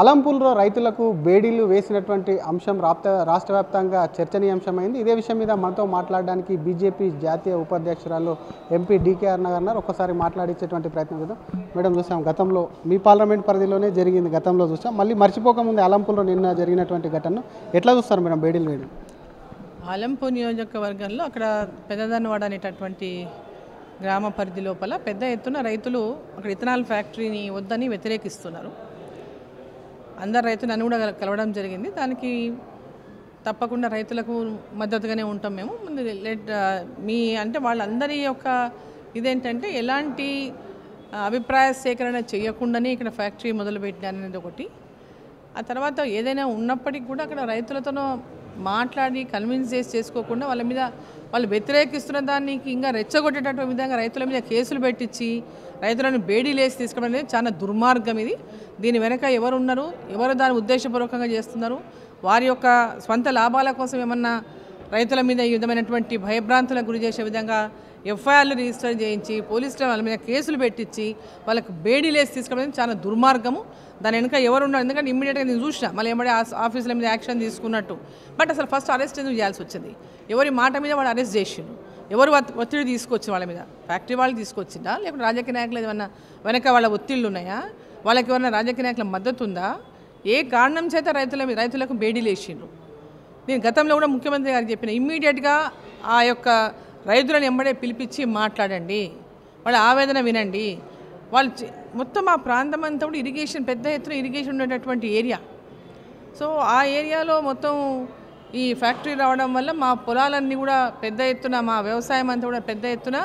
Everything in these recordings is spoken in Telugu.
అలంపూర్లో రైతులకు బేడీలు వేసినటువంటి అంశం రాష్ట్ర వ్యాప్తంగా చర్చనీయాంశమైంది. ఇదే విషయం మీద మనతో మాట్లాడడానికి బీజేపీ జాతీయ ఉపాధ్యక్షురాలు ఎంపీ డీకే అరుణ గారు ఒక్కసారి మాట్లాడించేటువంటి ప్రయత్నం చేద్దాం. మేడం, చూసాం గతంలో మీ పార్లమెంట్ పరిధిలోనే జరిగింది, గతంలో చూసాం. మళ్ళీ మర్చిపోకముందు అలంపూర్లో నిన్న జరిగినటువంటి ఘటన ఎట్లా చూస్తారు మేడం బేడీలు వేయడం? అలంపూర్ నియోజకవర్గంలో అక్కడ పెద్దదన్నవాడ అనేటటువంటి గ్రామ పరిధి లోపల పెద్ద ఎత్తున రైతులు అక్కడ ఇథనాల్ ఫ్యాక్టరీని వద్దని వ్యతిరేకిస్తున్నారు. అందరు రైతులు నన్ను కూడా కలవడం జరిగింది. దానికి తప్పకుండా రైతులకు మద్దతుగానే ఉంటాం మేము. మీ అంటే వాళ్ళందరి యొక్క ఇదేంటంటే ఎలాంటి అభిప్రాయ సేకరణ చేయకుండానే ఇక్కడ ఫ్యాక్టరీ మొదలుపెట్టిన అనేది ఒకటి. ఆ తర్వాత ఏదైనా ఉన్నప్పటికీ కూడా అక్కడ రైతులతో మాట్లాడి కన్విన్స్ చేసుకోకుండా వాళ్ళ మీద వాళ్ళు వ్యతిరేకిస్తున్న దానికి ఇంకా రెచ్చగొట్టేటటువంటి విధంగా రైతుల మీద కేసులు పెట్టించి రైతులను బేడీలేసి తీసుకోవడం అనేది చాలా దుర్మార్గం. ఇది దీని వెనక ఎవరున్నారు, ఎవరు దాన్ని ఉద్దేశపూర్వకంగా చేస్తున్నారు, వారి యొక్క స్వంత లాభాల కోసం ఏమన్నా రైతుల మీద ఈ విధమైనటువంటి భయభ్రాంతులకు గురి చేసే విధంగా ఎఫ్ఐఆర్లు రిజిస్టర్ చేయించి పోలీసుల వాళ్ళ మీద కేసులు పెట్టించి వాళ్ళకు బేడీలేసి తీసుకోవడం చాలా దుర్మార్గము. దాని వెనుక ఎవరున్నారు? ఎందుకంటే ఇమ్మీడియట్గా నేను చూసిన మళ్ళీ ఏమంటే ఆఫీసుల మీద యాక్షన్ తీసుకున్నట్టు. బట్ అసలు ఫస్ట్ అరెస్ట్ ఎందుకు చేయాల్సి వచ్చింది? ఎవరి మాట మీద వాళ్ళు అరెస్ట్ చేసిండు? ఎవరు ఒత్తిడి తీసుకొచ్చి వాళ్ళ మీద? ఫ్యాక్టరీ వాళ్ళు తీసుకొచ్చిందా, లేకపోతే రాజకీయ నాయకులు ఏమన్నా వెనక వాళ్ళ ఒత్తిళ్ళు ఉన్నాయా? వాళ్ళకి ఏమన్నా రాజకీయ నాయకుల మద్దతు ఉందా? ఏ కారణం చేత రైతులకు బేడీలు వేసిండ్రు? నేను గతంలో కూడా ముఖ్యమంత్రి గారికి చెప్పిన, ఇమ్మీడియట్గా ఆ యొక్క రైతులను ఎంబడే పిలిపించి మాట్లాడండి, వాళ్ళ ఆవేదన వినండి. వాళ్ళు మొత్తం ఆ ప్రాంతం అంతా కూడా ఇరిగేషన్, పెద్ద ఎత్తున ఇరిగేషన్ ఉండేటటువంటి ఏరియా. సో ఆ ఏరియాలో మొత్తం ఈ ఫ్యాక్టరీ రావడం వల్ల మా పొలాలన్నీ కూడా పెద్ద ఎత్తున, మా వ్యవసాయం అంతా కూడా పెద్ద ఎత్తున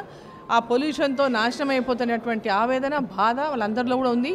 ఆ పొల్యూషన్తో నాశనం అయిపోతున్నటువంటి ఆవేదన, బాధ వాళ్ళందరిలో కూడా ఉంది.